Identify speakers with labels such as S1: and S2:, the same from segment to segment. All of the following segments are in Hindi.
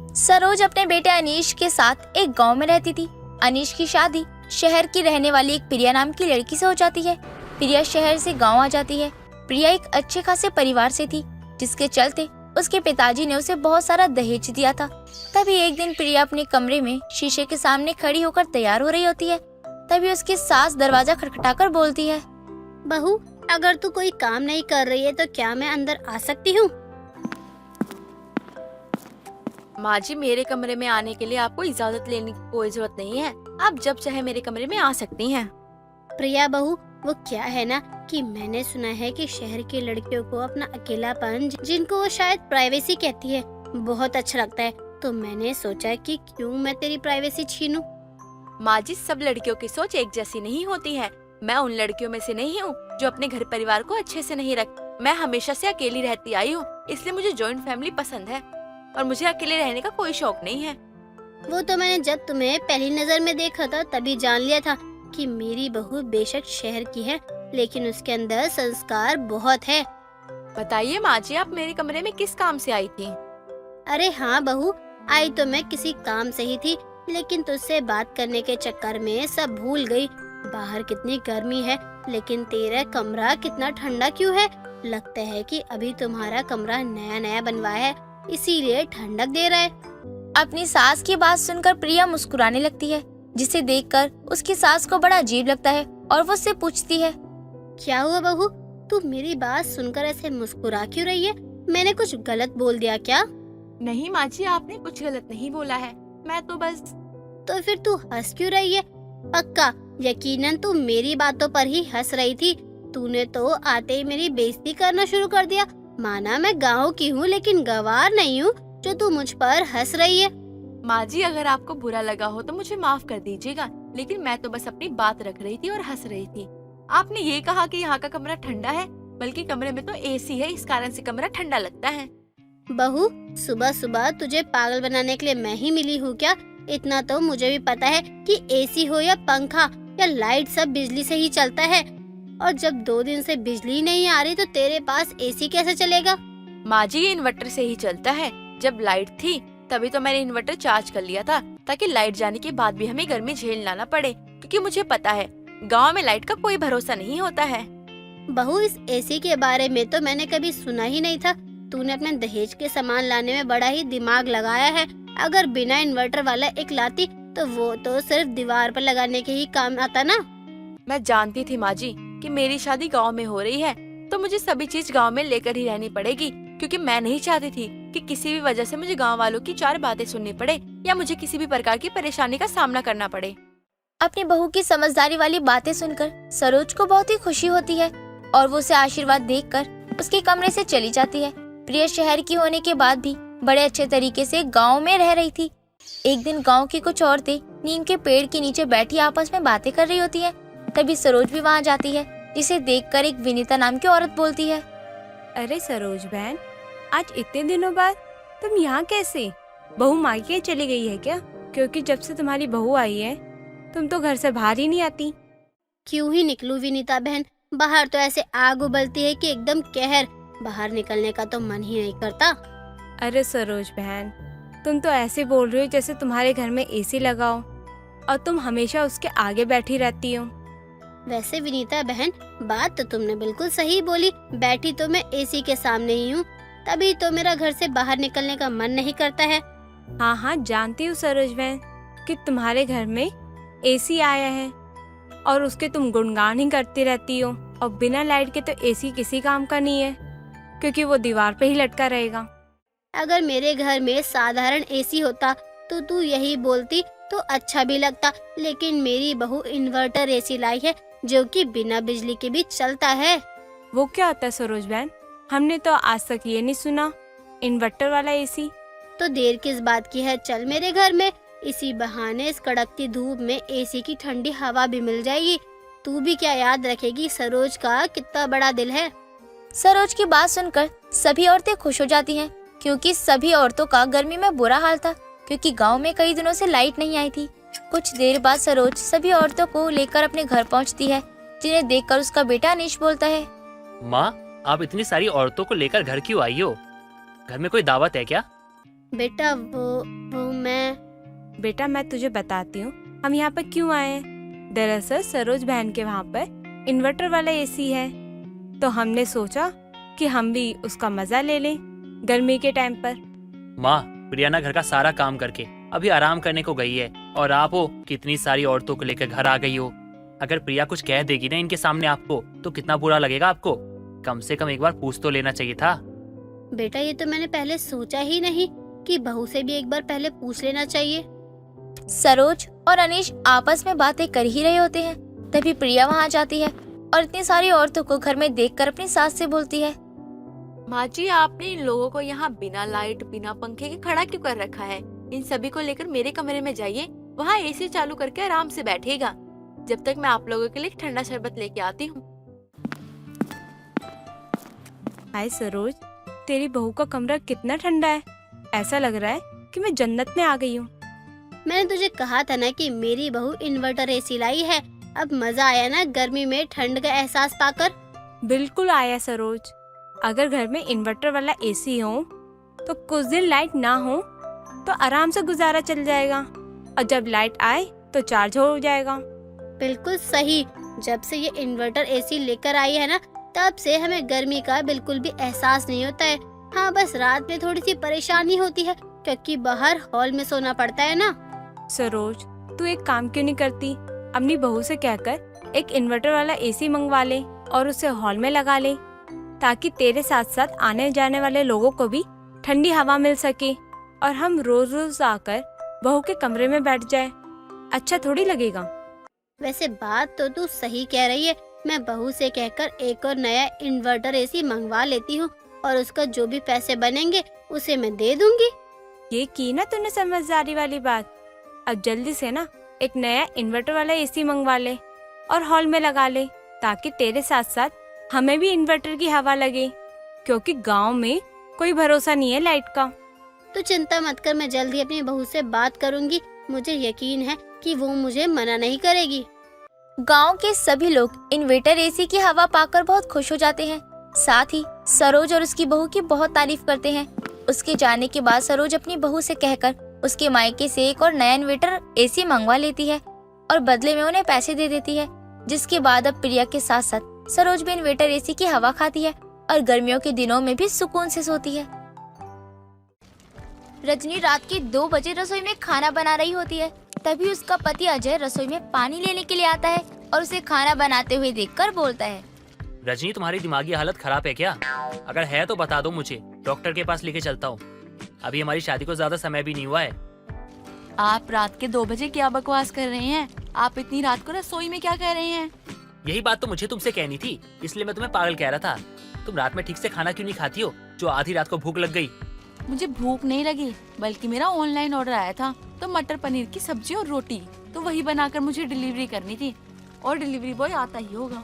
S1: सरोज अपने बेटे अनीश के साथ एक गांव में रहती थी। अनीश की शादी शहर की रहने वाली एक प्रिया नाम की लड़की से हो जाती है। प्रिया शहर से गांव आ जाती है। प्रिया एक अच्छे खासे परिवार से थी, जिसके चलते उसके पिताजी ने उसे बहुत सारा दहेज दिया था। तभी एक दिन प्रिया अपने कमरे में शीशे के सामने खड़ी होकर तैयार हो रही होती है। तभी उसकी सास दरवाजा खटखटाकर बोलती है,
S2: बहू, अगर तू कोई काम नहीं कर रही है तो क्या मैं अंदर आ सकती हूँ?
S3: माँ जी, मेरे कमरे में आने के लिए आपको इजाजत लेने की कोई जरूरत नहीं है। आप जब चाहे मेरे कमरे में आ सकती हैं।
S2: प्रिया बहू, वो क्या है ना कि मैंने सुना है कि शहर की लड़कियों को अपना अकेलापन, जिनको वो शायद प्राइवेसी कहती है, बहुत अच्छा लगता है। तो मैंने सोचा कि क्यों मैं तेरी प्राइवेसी छीनूं।
S3: माँ जी, सब लड़कियों की सोच एक जैसी नहीं होती है। मैं उन लड़कियों में से नहीं हूँ जो अपने घर परिवार को अच्छे से नहीं रख। मैं हमेशा से अकेली रहती आई हूँ, इसलिए मुझे जॉइंट फैमिली पसंद है और मुझे अकेले रहने का कोई शौक नहीं है।
S2: वो तो मैंने जब तुम्हें पहली नजर में देखा था तभी जान लिया था कि मेरी बहू बेशक शहर की है, लेकिन उसके अंदर संस्कार बहुत है।
S3: बताइए माँ जी, आप मेरे कमरे में किस काम से आई थी?
S2: अरे हाँ बहू, आई तो मैं किसी काम से ही थी, लेकिन तुझसे बात करने के चक्कर में सब भूल गई। बाहर कितनी गर्मी है, लेकिन तेरा कमरा कितना ठंडा क्यों है? लगता है कि अभी तुम्हारा कमरा नया नया बनवाया है, इसीलिए ठंडक दे रहा है।
S1: अपनी सास की बात सुनकर प्रिया मुस्कुराने लगती है, जिसे देखकर उसकी सास को बड़ा अजीब लगता है और वो उससे पूछती है,
S2: क्या हुआ बहू, तू मेरी बात सुनकर ऐसे मुस्कुरा क्यों रही है? मैंने कुछ गलत बोल दिया क्या?
S3: नहीं माँ जी, आपने कुछ गलत नहीं बोला है। मैं तो बस।
S2: तो फिर तू हंस क्यों रही है? पक्का यकीनन तू मेरी बातों पर ही हंस रही थी। तूने तो आते ही मेरी बेइज्जती करना शुरू कर दिया। माना मैं गाँव की हूँ, लेकिन गवार नहीं हूँ जो तू मुझ पर हंस रही है।
S3: माँ जी, अगर आपको बुरा लगा हो तो मुझे माफ कर दीजिएगा, लेकिन मैं तो बस अपनी बात रख रही थी और हंस रही थी। आपने ये कहा कि यहाँ का कमरा ठंडा है, बल्कि कमरे में तो एसी है, इस कारण से कमरा ठंडा लगता है।
S2: बहू, सुबह सुबह तुझे पागल बनाने के लिए मैं ही मिली हूँ क्या? इतना तो मुझे भी पता है कि एसी हो या पंखा या लाइट, सब बिजली से ही चलता है। और जब 2 दिन से बिजली नहीं आ रही तो तेरे पास एसी कैसे चलेगा?
S3: माँ जी, ये इन्वर्टर से ही चलता है। जब लाइट थी तभी तो मैंने इन्वर्टर चार्ज कर लिया था, ताकि लाइट जाने के बाद भी हमें गर्मी झेलना ना पड़े, क्योंकि मुझे पता है गांव में लाइट का कोई भरोसा नहीं होता है।
S2: बहू, इस एसी के बारे में तो मैंने कभी सुना ही नहीं था। तूने अपने दहेज के सामान लाने में बड़ा ही दिमाग लगाया है। अगर बिना इन्वर्टर वाला एक लाती तो वो तो सिर्फ दीवार पर लगाने के ही काम आता ना।
S3: मैं जानती थी माँ जी कि मेरी शादी गांव में हो रही है, तो मुझे सभी चीज गांव में लेकर ही रहनी पड़ेगी, क्योंकि मैं नहीं चाहती थी कि किसी भी वजह से मुझे गांव वालों की 4 बातें सुननी पड़े या मुझे किसी भी प्रकार की परेशानी का सामना करना पड़े।
S1: अपनी बहू की समझदारी वाली बातें सुनकर सरोज को बहुत ही खुशी होती है और वो उसे आशीर्वाद देकर उसके कमरे से चली जाती है। प्रिया शहर की होने के बाद भी बड़े अच्छे तरीके से गांव में रह रही थी। एक दिन गांव की कुछ औरतें नीम के पेड़ के नीचे बैठी आपस में बातें कर रही होती हैं। तभी सरोज भी वहां जाती है, जिसे देखकर एक विनीता नाम की औरत बोलती है,
S4: अरे सरोज बहन, आज इतने दिनों बाद तुम यहाँ कैसे? बहू मायके चली गई है क्या? क्योंकि जब से तुम्हारी बहू आई है तुम तो घर से बाहर ही नहीं आती।
S2: क्यों ही निकलूं विनीता बहन, बाहर तो ऐसे आग उबलती है कि एकदम कहर। बाहर निकलने का तो मन ही नहीं करता।
S4: अरे सरोज बहन, तुम तो ऐसे बोल रही हो जैसे तुम्हारे घर में एसी लगा हो और तुम हमेशा उसके आगे बैठी रहती हो।
S2: वैसे विनीता बहन, बात तो तुमने बिल्कुल सही बोली। बैठी तो मैं एसी के सामने ही हूँ, तभी तो मेरा घर से बाहर निकलने का मन नहीं करता है।
S4: हाँ हाँ, जानती हूँ सरोज बहन कि तुम्हारे घर में एसी आया है और उसके तुम गुणगान ही करती रहती हो, और बिना लाइट के तो एसी किसी काम का नहीं है, क्योंकि वो दीवार पे ही लटका रहेगा।
S2: अगर मेरे घर में साधारण एसी होता तो तू यही बोलती तो अच्छा भी लगता, लेकिन मेरी बहू इन्वर्टर एसी लाई है जो कि बिना बिजली के भी चलता है।
S4: वो क्या होता है सरोज बहन? हमने तो आज तक ये नहीं सुना, इन्वर्टर वाला एसी।
S2: तो देर किस बात की है, चल मेरे घर में। इसी बहाने इस कड़कती धूप में एसी की ठंडी हवा भी मिल जाएगी। तू भी क्या याद रखेगी सरोज का कितना बड़ा दिल है।
S1: सरोज की बात सुनकर सभी औरतें खुश हो जाती हैं, क्योंकि सभी औरतों का गर्मी में बुरा हाल था, क्योंकि गांव में कई दिनों से लाइट नहीं आई थी। कुछ देर बाद सरोज सभी औरतों को लेकर अपने घर पहुंचती है, जिन्हें देखकर उसका बेटा अनीश बोलता है,
S5: माँ, आप इतनी सारी औरतों को लेकर घर क्यों आई हो? घर में कोई दावत है क्या?
S2: बेटा वो मैं
S4: बेटा मैं तुझे बताती हूँ हम यहाँ पर क्यों आए हैं। दरअसल सरोज बहन के वहाँ पर इन्वर्टर वाला एसी है, तो हमने सोचा कि हम भी उसका मजा ले लें गर्मी के टाइम पर।
S5: माँ, प्रिया ना घर का सारा काम करके अभी आराम करने को गई है और आप हो कितनी सारी औरतों को लेकर घर आ गई हो। अगर प्रिया कुछ कह देगी ना इनके सामने आपको तो कितना बुरा लगेगा आपको। कम से कम एक बार पूछ तो लेना चाहिए था।
S2: बेटा ये तो मैंने पहले सोचा ही नहीं कि बहू से भी एक बार पहले पूछ लेना चाहिए।
S1: सरोज और अनीश आपस में बातें कर ही रहे होते हैं, तभी प्रिया वहाँ जाती है और इतनी सारी औरतों को घर में देखकर अपनी सास से बोलती है,
S3: माँ जी आपने इन लोगों को यहाँ बिना लाइट बिना पंखे के खड़ा क्यों कर रखा है। इन सभी को लेकर मेरे कमरे में जाइए, वहाँ एसी चालू करके आराम से बैठिएगा जब तक मैं आप लोगों के लिए ठंडा शरबत लेके आती हूँ।
S4: हाय सरोज, तेरी बहू का कमरा कितना ठंडा है, ऐसा लग रहा है कि मैं जन्नत में आ गई हूँ।
S2: मैंने तुझे कहा था ना कि मेरी बहू इन्वर्टर एसी लाई है। अब मजा आया ना गर्मी में ठंड का एहसास पाकर।
S4: बिल्कुल आया सरोज, अगर घर में इन्वर्टर वाला एसी हो तो कुछ दिन लाइट ना हो तो आराम से गुजारा चल जाएगा, और जब लाइट आए तो चार्ज हो जाएगा।
S2: बिल्कुल सही, जब से ये इन्वर्टर एसी लेकर आई है ना तब से हमें गर्मी का बिल्कुल भी एहसास नहीं होता है। हाँ बस रात में थोड़ी सी परेशानी होती है क्योंकि बाहर हॉल में सोना पड़ता है ना।
S4: सरोज तू एक काम क्यों नहीं करती, अपनी बहू से कहकर एक इन्वर्टर वाला एसी मंगवा ले और उसे हॉल में लगा ले, ताकि तेरे साथ साथ आने जाने वाले लोगों को भी ठंडी हवा मिल सके और हम रोज रोज आकर बहू के कमरे में बैठ जाए। अच्छा थोड़ी लगेगा।
S2: वैसे बात तो तू सही कह रही है, मैं बहू से कहकर एक और नया इन्वर्टर एसी मंगवा लेती हूँ और उसका जो भी पैसे बनेंगे उसे मैं दे दूंगी।
S4: ये की ना तूने समझदारी वाली बात। अब जल्दी से ना एक नया इन्वर्टर वाला एसी मंगवा ले और हॉल में लगा ले, ताकि तेरे साथ साथ हमें भी इन्वर्टर की हवा लगे, क्योंकि गांव में कोई भरोसा नहीं है लाइट का।
S2: तो चिंता मत कर, मैं जल्दी अपनी बहू से बात करूंगी। मुझे यकीन है कि वो मुझे मना नहीं करेगी।
S1: गांव के सभी लोग इन्वर्टर एसी की हवा पाकर बहुत खुश हो जाते हैं। साथ ही सरोज और उसकी बहू की बहुत तारीफ करते हैं। उसके जाने के बाद सरोज अपनी बहू से कहकर उसके मायके से एक और नया इन्वर्टर एसी मंगवा लेती है और बदले में उन्हें पैसे दे देती है, जिसके बाद अब प्रिया के साथ साथ सरोज भी इन्वर्टर एसी की हवा खाती है और गर्मियों के दिनों में भी सुकून से सोती है। रजनी रात के 2 बजे रसोई में खाना बना रही होती है, तभी उसका पति अजय रसोई में पानी लेने के लिए आता है और उसे खाना बनाते हुए देखकर बोलता है,
S5: रजनी, तुम्हारी दिमागी हालत खराब है क्या? अगर है तो बता दो मुझे, डॉक्टर के पास लेके चलता हूँ। अभी हमारी शादी को ज्यादा समय भी नहीं हुआ है।
S3: आप रात के 2 बजे क्या बकवास कर रहे हैं? आप इतनी रात को रसोई में क्या कर रहे हैं?
S5: यही बात तो मुझे तुमसे कहनी थी, इसलिए मैं तुम्हें पागल कह रहा था। तुम रात में ठीक से खाना क्यों नहीं खाती हो, जो आधी रात को भूख लग गई?
S3: मुझे भूख नहीं लगी, बल्कि मेरा ऑनलाइन ऑर्डर आया था तो मटर पनीर की सब्जी और रोटी, तो वही बनाकर मुझे डिलीवरी करनी थी और डिलीवरी बॉय आता ही होगा।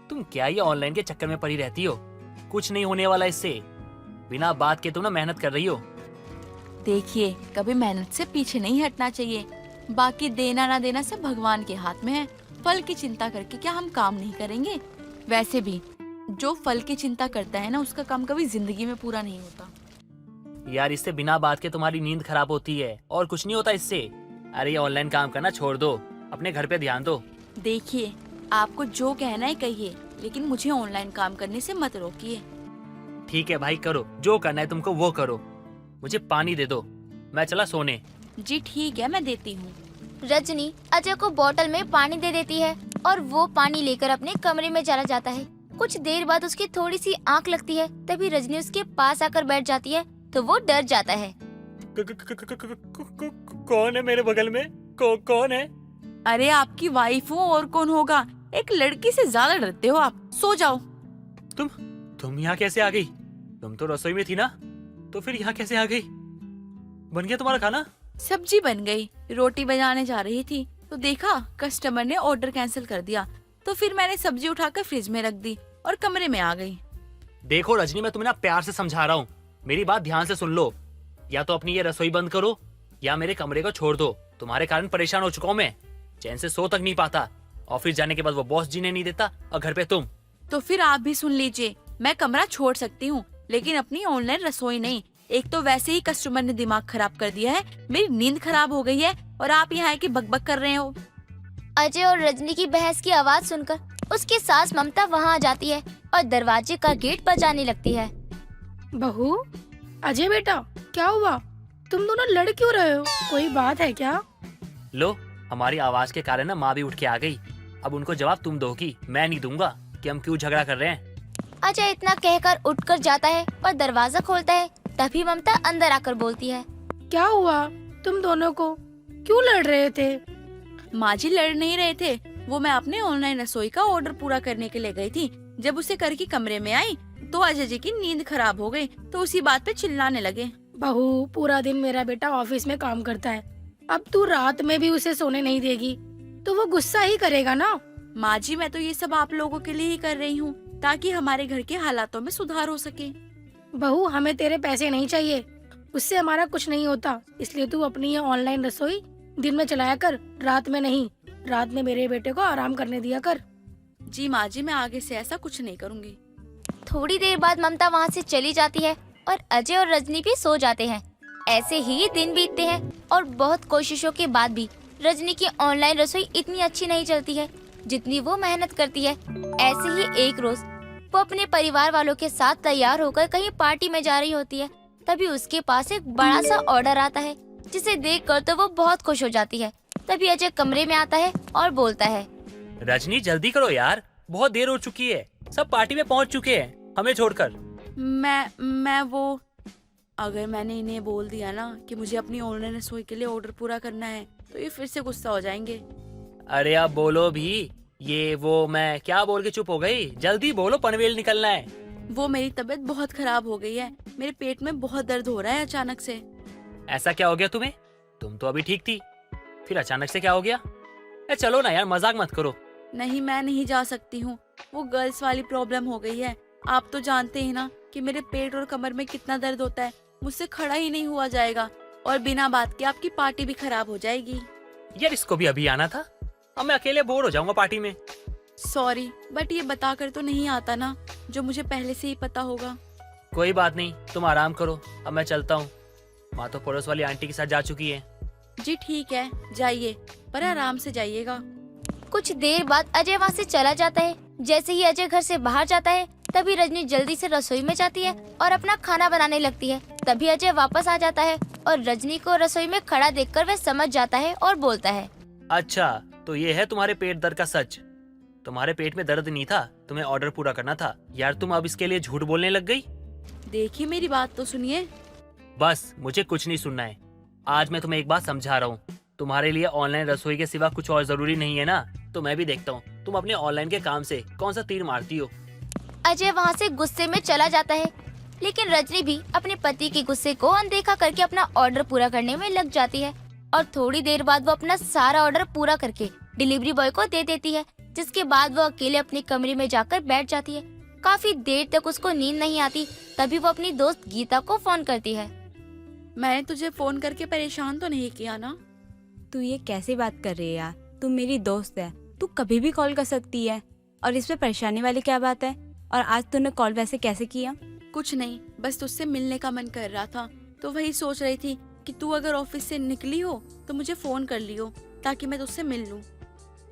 S5: तुम क्या ये ऑनलाइन के चक्कर में पड़ी रहती हो? कुछ नहीं होने वाला इससे। बिना बात के तुम ना मेहनत कर रही हो।
S3: देखिए, कभी मेहनत से पीछे नहीं हटना चाहिए। बाकी देना ना देना सब भगवान के हाथ में है। फल की चिंता करके क्या हम काम नहीं करेंगे? वैसे भी जो फल की चिंता करता है ना, उसका काम कभी जिंदगी में पूरा नहीं होता।
S5: यार, इससे बिना बात के तुम्हारी नींद खराब होती है और कुछ नहीं होता इससे। अरे ये ऑनलाइन काम करना छोड़ दो, अपने घर पे ध्यान दो।
S3: देखिए, आपको जो कहना है कहिए, लेकिन मुझे ऑनलाइन काम करने से मत रोकिए।
S5: ठीक है भाई, करो जो करना है तुमको वो करो। मुझे पानी दे दो, मैं चला सोने।
S3: जी ठीक है, मैं देती हूँ।
S1: रजनी अजय को बोतल में पानी दे देती है और वो पानी लेकर अपने कमरे में चला जाता है। कुछ देर बाद उसकी थोड़ी सी आंख लगती है, तभी रजनी उसके पास आकर बैठ जाती है तो वो डर जाता है।
S5: कौन है मेरे बगल में? कौन है?
S3: अरे आपकी वाइफ हूँ, और कौन होगा? एक लड़की से ज्यादा डरते हो आप। सो जाओ।
S5: तुम यहाँ कैसे आ गई? तुम तो रसोई में थी ना, तो फिर यहाँ कैसे आ गई? बन गया तुम्हारा खाना?
S3: सब्जी बन गई, रोटी बनाने जा रही थी तो देखा कस्टमर ने ऑर्डर कैंसिल कर दिया, तो फिर मैंने सब्जी उठाकर फ्रिज में रख दी और कमरे में आ गई।
S5: देखो रजनी, मैं तुम्हें ना प्यार से समझा रहा हूँ, मेरी बात ध्यान से सुन लो। या तो अपनी ये रसोई बंद करो या मेरे कमरे को छोड़ दो। तुम्हारे कारण परेशान हो चुका हूँ मैं, चैन से सो तक नहीं पाता। ऑफिस जाने के बाद वो बॉस जीने नहीं देता और घर पे तुम।
S3: तो फिर आप भी सुन लीजिए, मैं कमरा छोड़ सकती हूँ लेकिन अपनी ऑनलाइन रसोई नहीं। एक तो वैसे ही कस्टमर ने दिमाग खराब कर दिया है, मेरी नींद खराब हो गई है और आप यहाँ है कि बकबक कर रहे हो।
S1: अजय और रजनी की बहस की आवाज सुनकर उसकी सास ममता वहाँ आ जाती है और दरवाजे का गेट बजाने लगती है।
S6: बहू, अजय बेटा, क्या हुआ? तुम दोनों लड़ क्यों रहे हो? कोई बात है क्या?
S5: लो, हमारी आवाज के कारण ना माँ भी उठ के आ गई। अब उनको जवाब तुम दोगी, मैं नहीं दूंगा कि हम क्यों झगड़ा कर रहे हैं।
S1: अजय इतना कहकर उठकर जाता है और दरवाजा खोलता है। तभी ममता अंदर आकर बोलती है,
S6: क्या हुआ? तुम दोनों को क्यों लड़ रहे थे?
S3: माँ जी लड़ नहीं रहे थे, वो मैं अपने ऑनलाइन रसोई का ऑर्डर पूरा करने के लिए गई थी। जब उसे करके कमरे में आई तो अजय जी की नींद खराब हो गई, तो उसी बात पे चिल्लाने लगे।
S6: बहू, पूरा दिन मेरा बेटा ऑफिस में काम करता है, अब तू रात में भी उसे सोने नहीं देगी तो वो गुस्सा ही करेगा ना।
S3: माँ जी मैं तो ये सब आप लोगों के लिए ही कर रही हूँ, ताकि हमारे घर के हालातों में सुधार हो सके।
S6: बहू, हमें तेरे पैसे नहीं चाहिए, उससे हमारा कुछ नहीं होता, इसलिए तू अपनी ये ऑनलाइन रसोई दिन में चलाया कर, रात में नहीं। रात में मेरे बेटे को आराम करने दिया कर।
S3: जी माँ जी, मैं आगे से ऐसा कुछ नहीं करूँगी।
S1: थोड़ी देर बाद ममता वहाँ से चली जाती है और अजय और रजनी भी सो जाते हैं। ऐसे ही दिन बीतते हैं और बहुत कोशिशों के बाद भी रजनी की ऑनलाइन रसोई इतनी अच्छी नहीं चलती है जितनी वो मेहनत करती है। ऐसे ही एक रोज वो अपने परिवार वालों के साथ तैयार होकर कहीं पार्टी में जा रही होती है। तभी उसके पास एक बड़ा सा ऑर्डर आता है, जिसे देखकर तो वो बहुत खुश हो जाती है। तभी अजय कमरे में आता है और बोलता है,
S5: रजनी जल्दी करो यार, बहुत देर हो चुकी है, सब पार्टी में पहुंच चुके हैं हमें छोड़कर।
S3: मैं वो, अगर मैंने इन्हें बोल दिया ना कि मुझे अपनी ऑनलाइन रसोई के लिए ऑर्डर पूरा करना है तो ये फिर से गुस्सा हो जाएंगे।
S5: अरे अब बोलो भी, ये वो मैं क्या बोल के चुप हो गई? जल्दी बोलो, पनवेल निकलना है।
S3: वो मेरी तबीयत बहुत खराब हो गई है, मेरे पेट में बहुत दर्द हो रहा है अचानक से।
S5: ऐसा क्या हो गया तुम्हें? तुम तो अभी ठीक थी, फिर अचानक से क्या हो गया? चलो ना यार, मजाक मत करो।
S3: नहीं, मैं नहीं जा सकती हूँ, वो गर्ल्स वाली प्रॉब्लम हो गई है। आप तो जानते हैं ना कि मेरे पेट और कमर में कितना दर्द होता है, मुझसे खड़ा ही नहीं हुआ जाएगा और बिना बात के आपकी पार्टी भी खराब हो जाएगी।
S5: यार इसको भी अभी आना था, अब मैं अकेले बोर हो जाऊंगा पार्टी में।
S3: सॉरी, बट ये बताकर तो नहीं आता ना, जो मुझे पहले से ही पता होगा।
S5: कोई बात नहीं, तुम आराम करो, अब मैं चलता हूँ। माँ तो पड़ोस वाली आंटी के साथ जा चुकी है।
S3: जी ठीक है, जाइए, पर आराम से जाइएगा।
S1: कुछ देर बाद अजय वहाँ से चला जाता है। जैसे ही अजय घर से बाहर जाता है तभी रजनी जल्दी से रसोई में जाती है और अपना खाना बनाने लगती है। तभी अजय वापस आ जाता है और रजनी को रसोई में खड़ा देखकर वह समझ जाता है और बोलता है,
S5: अच्छा तो ये है तुम्हारे पेट दर्द का सच? तुम्हारे पेट में दर्द नहीं था, तुम्हें ऑर्डर पूरा करना था। यार तुम अब इसके लिए झूठ बोलने लग गई।
S3: देखिए मेरी बात तो सुनिए।
S5: बस मुझे कुछ नहीं सुनना है। आज मैं तुम्हें एक बात समझा रहा हूँ, तुम्हारे लिए ऑनलाइन रसोई के सिवा कुछ और जरूरी नहीं है ना, तो मैं भी देखता हूँ तुम अपने ऑनलाइन के काम से कौन सा तीर मारती हो।
S1: अजय वहाँ से गुस्से में चला जाता है, लेकिन रजनी भी अपने पति के गुस्से को अनदेखा करके अपना ऑर्डर पूरा करने में लग जाती है और थोड़ी देर बाद वो अपना सारा ऑर्डर पूरा करके डिलीवरी बॉय को दे देती है, जिसके बाद वो अकेले अपने कमरे में जाकर बैठ जाती है। काफी देर तक उसको नींद नहीं आती। तभी वो अपनी दोस्त गीता को फोन करती है।
S3: मैंने तुझे फोन करके परेशान तो नहीं किया ना?
S4: तू ये कैसी बात कर रही है यार, तू मेरी दोस्त है, तू कभी भी कॉल कर सकती है और इसमें परेशानी वाली क्या बात है? और आज तूने कॉल वैसे कैसे किया?
S3: कुछ नहीं, बस तुझसे मिलने का मन कर रहा था, तो वही सोच रही थी कि तू अगर ऑफिस से निकली हो तो मुझे फोन कर लियो ताकि मैं तुझसे मिल लूं।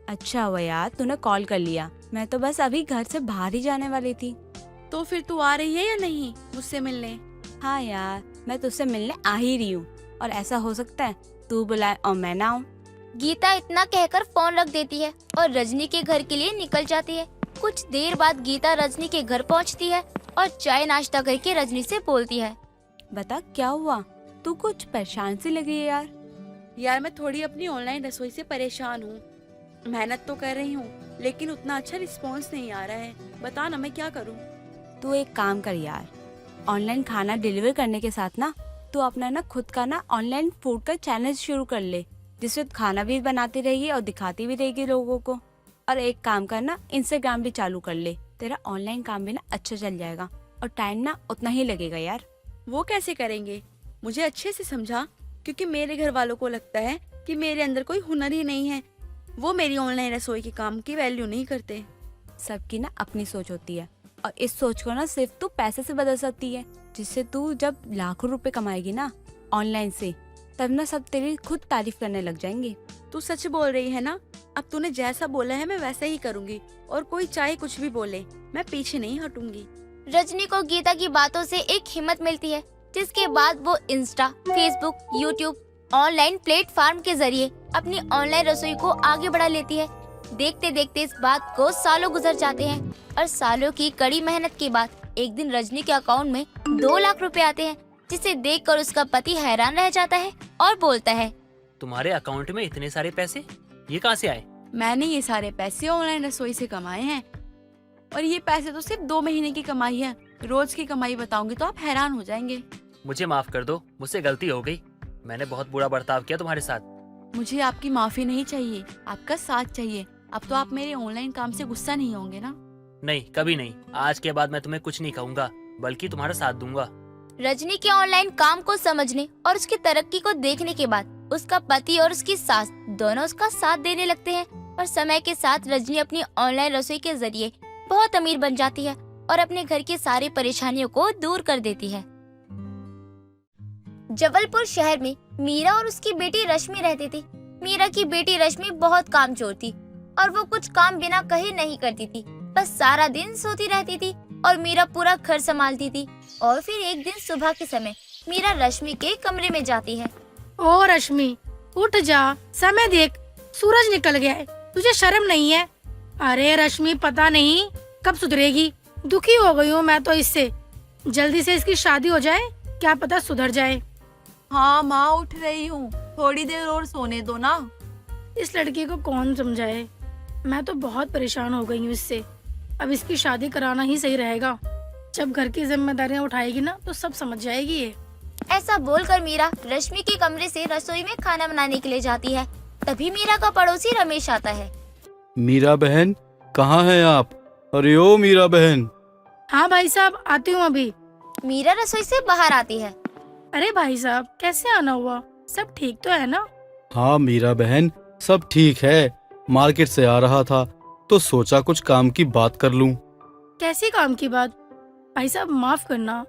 S4: अच्छा हुआ यार तूने कॉल कर लिया, मैं तो बस अभी घर से बाहर ही जाने वाली थी।
S3: तो फिर तू आ रही है या नहीं मुझसे मिलने?
S4: हाँ यार, मैं तुझसे मिलने आ ही रही हूँ, और ऐसा हो सकता है तू बुलाए और मैं ना आऊँ।
S1: गीता इतना कहकर फोन रख देती है और रजनी के घर के लिए निकल जाती है। कुछ देर बाद गीता रजनी के घर पहुंचती है और चाय नाश्ता करके रजनी से बोलती है,
S4: बता क्या हुआ, तू कुछ परेशान सी लगी है यार।
S3: यार मैं थोड़ी अपनी ऑनलाइन रसोई से परेशान हूँ, मेहनत तो कर रही हूँ लेकिन उतना अच्छा रिस्पॉन्स नहीं आ रहा है, बता ना मैं क्या करूँ?
S4: तू एक काम कर यार, ऑनलाइन खाना डिलीवर करने के साथ ना तू अपना ना खुद का ना ऑनलाइन फूड का चैनल शुरू कर ले, जिससे खाना भी बनाती रहेगी और दिखाती भी रहेगी लोगों को। और एक काम करना, इंस्टाग्राम भी चालू कर ले, तेरा ऑनलाइन काम भी ना अच्छा चल जाएगा और टाइम ना उतना ही लगेगा यार।
S3: वो कैसे करेंगे, मुझे अच्छे से समझा, क्योंकि मेरे घर वालों को लगता है कि मेरे अंदर कोई हुनर ही नहीं है। वो मेरी ऑनलाइन रसोई के काम की वैल्यू नहीं करते।
S4: सबकी ना अपनी सोच होती है और इस सोच को ना सिर्फ तू पैसे से बदल सकती है। जिससे तू जब लाखों रुपए कमाएगी ना ऑनलाइन से, तब ना सब तेरी खुद तारीफ करने लग जाएंगे।
S3: तू सच बोल रही है ना? अब तूने जैसा बोला है मैं वैसा ही करूँगी, और कोई चाहे कुछ भी बोले मैं पीछे नहीं हटूंगी।
S1: रजनी को गीता की बातों से एक हिम्मत मिलती है, जिसके बाद वो Insta, Facebook, YouTube online platform के जरिए अपनी ऑनलाइन रसोई को आगे बढ़ा लेती है। देखते देखते इस बात को सालों गुजर जाते हैं और सालों की कड़ी मेहनत के बाद एक दिन रजनी के अकाउंट में 2 लाख रुपए आते हैं, जिसे देखकर उसका पति हैरान रह जाता है और बोलता है,
S5: तुम्हारे अकाउंट में इतने सारे पैसे ये कहाँ से आए?
S3: मैंने ये सारे पैसे ऑनलाइन रसोई से कमाए हैं, और ये पैसे तो सिर्फ 2 महीने की कमाई है। रोज की कमाई बताऊंगी तो आप हैरान हो जाएंगे।
S5: मुझे माफ कर दो, मुझसे गलती हो गई। मैंने बहुत बुरा बर्ताव किया तुम्हारे साथ।
S3: मुझे आपकी माफी नहीं चाहिए, आपका साथ चाहिए। अब तो आप मेरे ऑनलाइन काम से गुस्सा नहीं होंगे ना?
S5: नहीं, कभी नहीं। आज के बाद मैं तुम्हें कुछ नहीं कहूँगा, बल्कि तुम्हारा साथ दूंगा।
S1: रजनी के ऑनलाइन काम को समझने और उसकी तरक्की को देखने के बाद उसका पति और उसकी सास दोनों उसका साथ देने लगते हैं और समय के साथ रजनी अपनी ऑनलाइन रसोई के जरिए बहुत अमीर बन जाती है और अपने घर की सारी परेशानियों को दूर कर देती है। जबलपुर शहर में मीरा और उसकी बेटी रश्मि रहती थी। मीरा की बेटी रश्मि बहुत कामचोर थी और वो कुछ काम बिना कहे नहीं करती थी, बस सारा दिन सोती रहती थी और मीरा पूरा घर संभालती थी। और फिर एक दिन सुबह के समय मीरा रश्मि के कमरे में जाती है।
S6: ओ रश्मि, उठ जा, समय देख, सूरज निकल गया है, तुझे शर्म नहीं है? अरे रश्मि, पता नहीं कब सुधरेगी। दुखी हो गई हूँ मैं तो इससे। जल्दी से इसकी शादी हो जाए, क्या पता सुधर जाए।
S3: हाँ माँ, उठ रही हूँ, थोड़ी देर और सोने दो ना।
S6: इस लड़की को कौन समझाए, मैं तो बहुत परेशान हो गई हूँ इससे। अब इसकी शादी कराना ही सही रहेगा। जब घर की जिम्मेदारियाँ उठाएगी ना तो सब समझ जाएगी ये।
S1: ऐसा बोलकर मीरा रश्मि के कमरे से रसोई में खाना बनाने के लिए जाती है। तभी मीरा का पड़ोसी रमेश आता है।
S7: मीरा बहन, कहाँ हैं आप? अरे ओ मीरा बहन।
S6: हाँ भाई साहब, आती हूँ अभी।
S1: मीरा रसोई से बाहर आती है।
S6: अरे भाई साहब, कैसे आना हुआ? सब ठीक तो है ना?
S7: हाँ मीरा बहन, सब ठीक है। मार्केट से आ रहा था तो सोचा कुछ काम की बात कर लूं।
S6: कैसी काम की बात? भाई साहब माफ करना,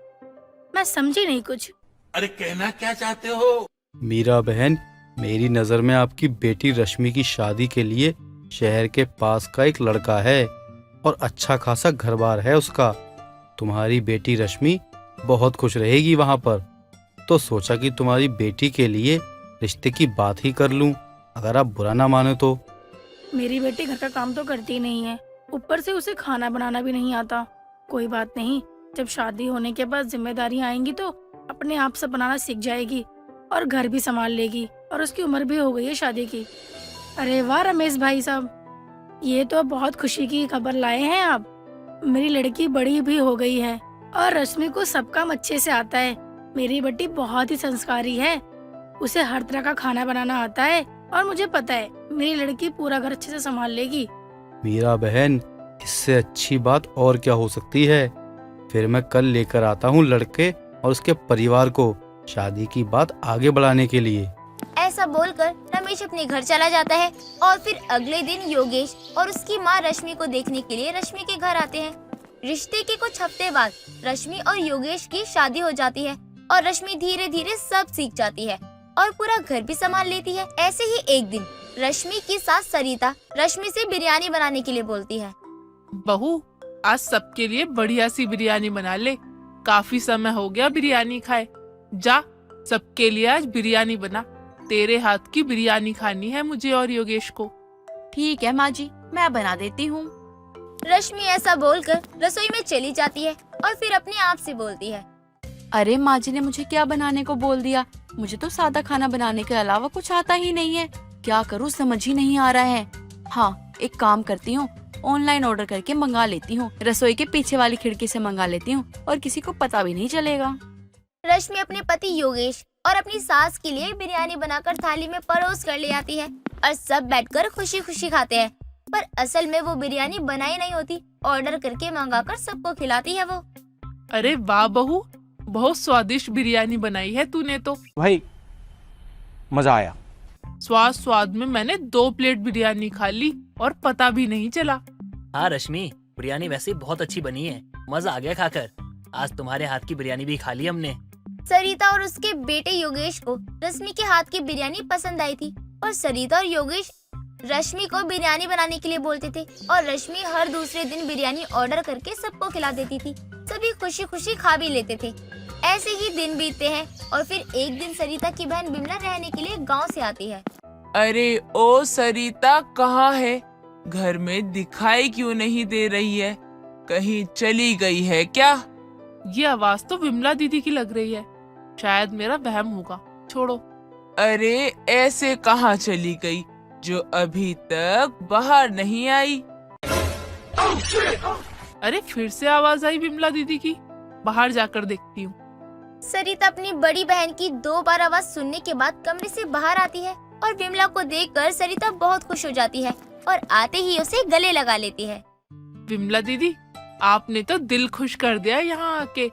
S6: मैं समझी नहीं कुछ।
S8: अरे कहना क्या चाहते हो?
S7: मीरा बहन, मेरी नजर में आपकी बेटी रश्मि की शादी के लिए शहर के पास का एक लड़का है और अच्छा खासा घर बार है उसका। तुम्हारी बेटी रश्मि बहुत खुश रहेगी वहाँ पर, तो सोचा कि तुम्हारी बेटी के लिए रिश्ते की बात ही कर लूं, अगर आप बुरा ना माने तो।
S6: मेरी बेटी घर का काम तो करती नहीं है, ऊपर से उसे खाना बनाना भी नहीं आता। कोई बात नहीं, जब शादी होने के बाद जिम्मेदारियां आएंगी तो अपने आप से बनाना सीख जाएगी और घर भी संभाल लेगी, और उसकी उम्र भी हो गई है शादी की। अरे वाह रमेश भाई साहब, ये तो बहुत खुशी की खबर लाए हैं आप। मेरी लड़की बड़ी भी हो गई है और रश्मि को सब काम अच्छे से आता है। मेरी बेटी बहुत ही संस्कारी है, उसे हर तरह का खाना बनाना आता है और मुझे पता है मेरी लड़की पूरा घर अच्छे से संभाल लेगी।
S7: मीरा बहन, इससे अच्छी बात और क्या हो सकती है। फिर मैं कल लेकर आता हूँ लड़के और उसके परिवार को शादी की बात आगे बढ़ाने के लिए।
S1: ऐसा बोलकर रमेश अपने घर चला जाता है और फिर अगले दिन योगेश और उसकी माँ रश्मि को देखने के लिए रश्मि के घर आते हैं। रिश्ते के कुछ हफ्ते बाद रश्मि और योगेश की शादी हो जाती है और रश्मि धीरे धीरे सब सीख जाती है और पूरा घर भी संभाल लेती है। ऐसे ही एक दिन रश्मि की सास सरिता रश्मि से बिरयानी बनाने के लिए बोलती है।
S9: बहू, आज सबके लिए बढ़िया सी बिरयानी बना ले, काफी समय हो गया बिरयानी खाए। जा, सबके लिए आज बिरयानी बना, तेरे हाथ की बिरयानी खानी है मुझे और योगेश को।
S3: ठीक है माँ जी, मैं बना देती हूँ।
S1: रश्मि ऐसा बोलकर रसोई में चली जाती है और फिर अपने आप से बोलती है,
S3: अरे माँ जी ने मुझे क्या बनाने को बोल दिया? मुझे तो सादा खाना बनाने के अलावा कुछ आता ही नहीं है। क्या करूँ समझ ही नहीं आ रहा है। हाँ, एक काम करती हूँ, ऑनलाइन ऑर्डर करके मंगा लेती हूँ, रसोई के पीछे वाली खिड़की से मंगा लेती हूँ और किसी को पता भी नहीं चलेगा।
S1: रश्मि अपने पति योगेश और अपनी सास के लिए बिरयानी बनाकर थाली में परोस कर ले आती है और सब बैठकर खुशी खुशी खाते हैं। पर असल में वो बिरयानी बनाई नहीं होती, ऑर्डर करके मंगाकर सबको खिलाती है वो।
S9: अरे वाह बहू, बहुत स्वादिष्ट बिरयानी बनाई है तूने तो।
S8: भाई मजा आया।
S9: स्वाद स्वाद में मैंने 2 प्लेट बिरयानी खा ली और पता भी नहीं चला।
S5: हाँ रश्मि, बिरयानी वैसे बहुत अच्छी बनी है, मजा आ गया खाकर। आज तुम्हारे हाथ की बिरयानी भी खा ली हमने।
S1: सरिता और उसके बेटे योगेश को रश्मि के हाथ की बिरयानी पसंद आई थी और सरिता और योगेश रश्मि को बिरयानी बनाने के लिए बोलते थे और रश्मि हर दूसरे दिन बिरयानी ऑर्डर करके सबको खिला देती थी। सभी खुशी खुशी खा भी लेते थे। ऐसे ही दिन बीतते हैं और फिर एक दिन सरिता की बहन बिमला रहने के लिए गांव से आती है।
S10: अरे ओ सरिता कहाँ है? घर में दिखाई क्यों नहीं दे रही है? कहीं चली गई है क्या?
S9: ये आवाज तो विमला दीदी की लग रही है, शायद मेरा वहम होगा, छोड़ो।
S10: अरे ऐसे कहाँ चली गई जो अभी तक बाहर नहीं आई?
S9: अरे फिर से आवाज आई विमला दीदी की, बाहर जाकर देखती हूँ।
S1: सरिता अपनी बड़ी बहन की 2 बार आवाज सुनने के बाद कमरे से बाहर आती है और विमला को देखकर सरिता बहुत खुश हो जाती है और आते ही उसे गले लगा लेती है।
S9: विमला दीदी, आपने तो दिल खुश कर दिया यहाँ आके।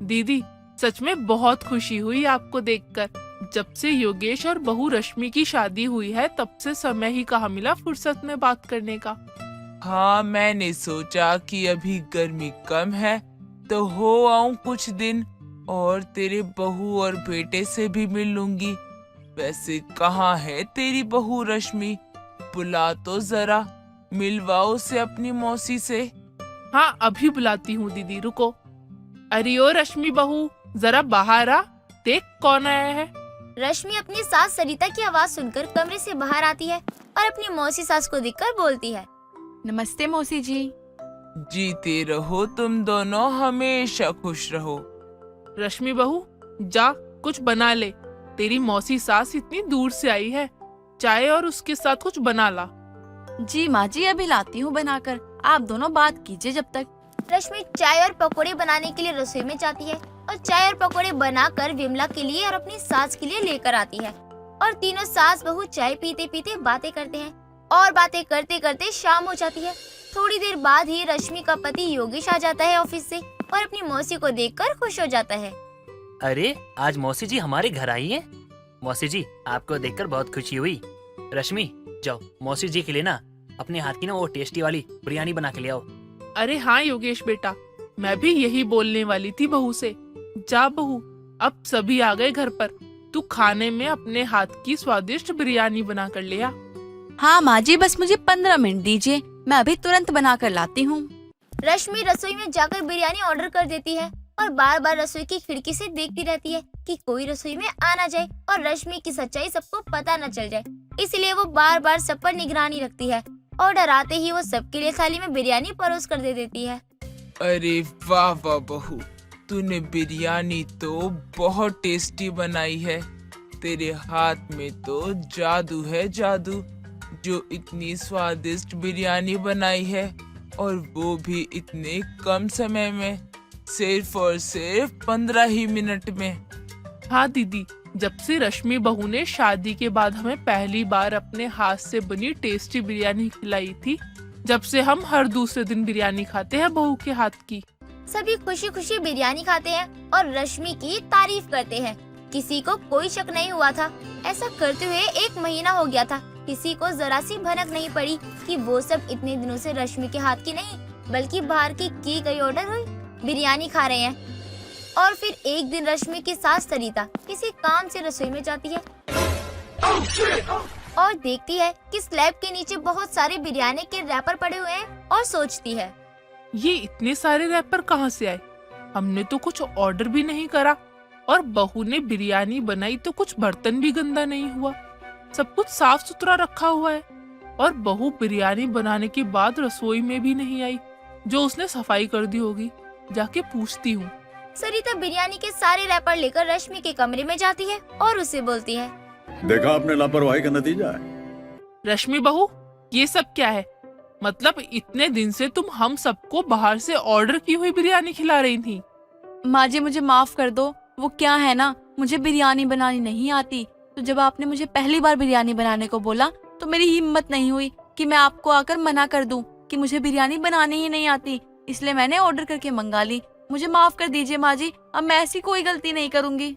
S9: दीदी सच में बहुत खुशी हुई आपको देखकर। जब से योगेश और बहू रश्मि की शादी हुई है तब से समय ही कहाँ मिला फुर्सत में बात करने का।
S10: हाँ, मैंने सोचा कि अभी गर्मी कम है तो हो आऊं कुछ दिन और तेरे बहू और बेटे से भी मिल लूंगी। वैसे कहाँ है तेरी बहू रश्मि? बुला तो जरा, मिलवाओ उसे अपनी मौसी से।
S9: हाँ अभी बुलाती हूँ दीदी, रुको। अरे ओ रश्मि बहू, जरा बाहर आ, देख कौन आया है।
S1: रश्मि अपनी सास सरिता की आवाज सुनकर कमरे से बाहर आती है और अपनी मौसी सास को देखकर बोलती है,
S3: नमस्ते मौसी जी।
S10: जीते रहो तुम दोनों, हमेशा खुश रहो।
S9: रश्मि बहू जा कुछ बना ले, तेरी मौसी सास इतनी दूर से आई है, चाय और उसके साथ कुछ बना ला।
S3: जी माँ जी, अभी लाती हूँ बनाकर, आप दोनों बात कीजिए जब तक।
S1: रश्मि चाय और पकोड़े बनाने के लिए रसोई में जाती है और चाय और पकोड़े बनाकर विमला के लिए और अपनी सास के लिए लेकर आती है और तीनों सास बहू चाय पीते पीते बातें करते हैं और बातें करते करते शाम हो जाती है। थोड़ी देर बाद ही रश्मि का पति योगेश आ जाता है ऑफिस से और अपनी मौसी को देखकर खुश हो जाता है।
S5: अरे आज मौसी जी हमारे घर आई है। मौसी जी आपको देखकर बहुत खुशी हुई। रश्मि जाओ मौसी जी के लिए ना अपने हाथ की ना वो टेस्टी वाली बिरयानी बना के ले आओ।
S9: अरे हाँ योगेश बेटा, मैं भी यही बोलने वाली थी बहू से। जा बहू, अब सभी आ गए घर पर, तू खाने में अपने हाथ की स्वादिष्ट बिरयानी बना कर ले आ।
S3: हाँ माँ जी, बस मुझे 15 मिनट दीजिए, मैं अभी तुरंत बना कर लाती हूँ।
S1: रश्मि रसोई में जाकर बिरयानी ऑर्डर कर देती है और बार बार रसोई की खिड़की से देखती रहती है कि कोई रसोई में आ ना जाए और रश्मि की सच्चाई सबको पता न चल जाए। इसलिए वो बार बार सब पर निगरानी रखती है और डराते ही वो सबके लिए थाली में बिरयानी परोस कर दे देती है।
S10: अरे वाह वाह बहू, तूने बिरयानी तो बहुत टेस्टी बनाई है। तेरे हाथ में तो जादू है जादू, जो इतनी स्वादिष्ट बिरयानी बनाई है और वो भी इतने कम समय में, सिर्फ और सिर्फ 15 ही मिनट में।
S9: हाँ दीदी, जब से रश्मि बहू ने शादी के बाद हमें पहली बार अपने हाथ से बनी टेस्टी बिरयानी खिलाई थी, जब से हम हर दूसरे दिन बिरयानी खाते हैं बहू के हाथ की।
S1: सभी खुशी खुशी बिरयानी खाते हैं और रश्मि की तारीफ करते हैं। किसी को कोई शक नहीं हुआ था। ऐसा करते हुए 1 महीना हो गया था। किसी को जरा सी भनक नहीं पड़ी कि वो सब इतने दिनों से रश्मि के हाथ की नहीं बल्कि बाहर की गई ऑर्डर हुई बिरयानी खा रहे हैं। और फिर एक दिन रश्मि की सास सरिता किसी काम से रसोई में जाती है और देखती है कि स्लैब के नीचे बहुत सारे बिरयानी के रैपर पड़े हुए हैं और सोचती है,
S9: ये इतने सारे रैपर कहाँ से आए? हमने तो कुछ ऑर्डर भी नहीं करा और बहू ने बिरयानी बनाई तो कुछ बर्तन भी गंदा नहीं हुआ, सब कुछ साफ सुथरा रखा हुआ है। और बहू बिरयानी बनाने के बाद रसोई में भी नहीं आई, जो उसने सफाई कर दी होगी। जाके पूछती हूँ।
S1: सरिता बिरयानी के सारे रैपर लेकर रश्मि के कमरे में जाती है और उसे बोलती है,
S11: देखा आपने लापरवाही का नतीजा है।
S9: रश्मि बहू, ये सब क्या है? मतलब इतने दिन से तुम हम सबको बाहर से ऑर्डर की हुई बिरयानी खिला रही थी।
S3: माँ जी मुझे माफ कर दो, वो क्या है ना, मुझे बिरयानी बनानी नहीं आती। तो जब आपने मुझे पहली बार बिरयानी बनाने को बोला तो मेरी हिम्मत नहीं हुई कि मैं आपको आकर मना कर दूं कि मुझे बिरयानी बनानी ही नहीं आती, इसलिए मैंने ऑर्डर करके मंगा ली। मुझे माफ कर दीजिए माँ जी, अब मैं ऐसी कोई गलती नहीं करूँगी।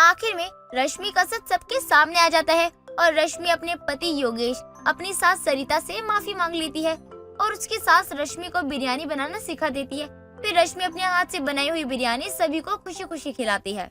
S1: आखिर में रश्मि का सच सबके सामने आ जाता है और रश्मि अपने पति योगेश, अपनी सास सरिता से माफी मांग लेती है और उसकी सास रश्मि को बिरयानी बनाना सिखा देती है। फिर रश्मि अपने हाथ से बनाई हुई बिरयानी सभी को खुशी खुशी खिलाती है।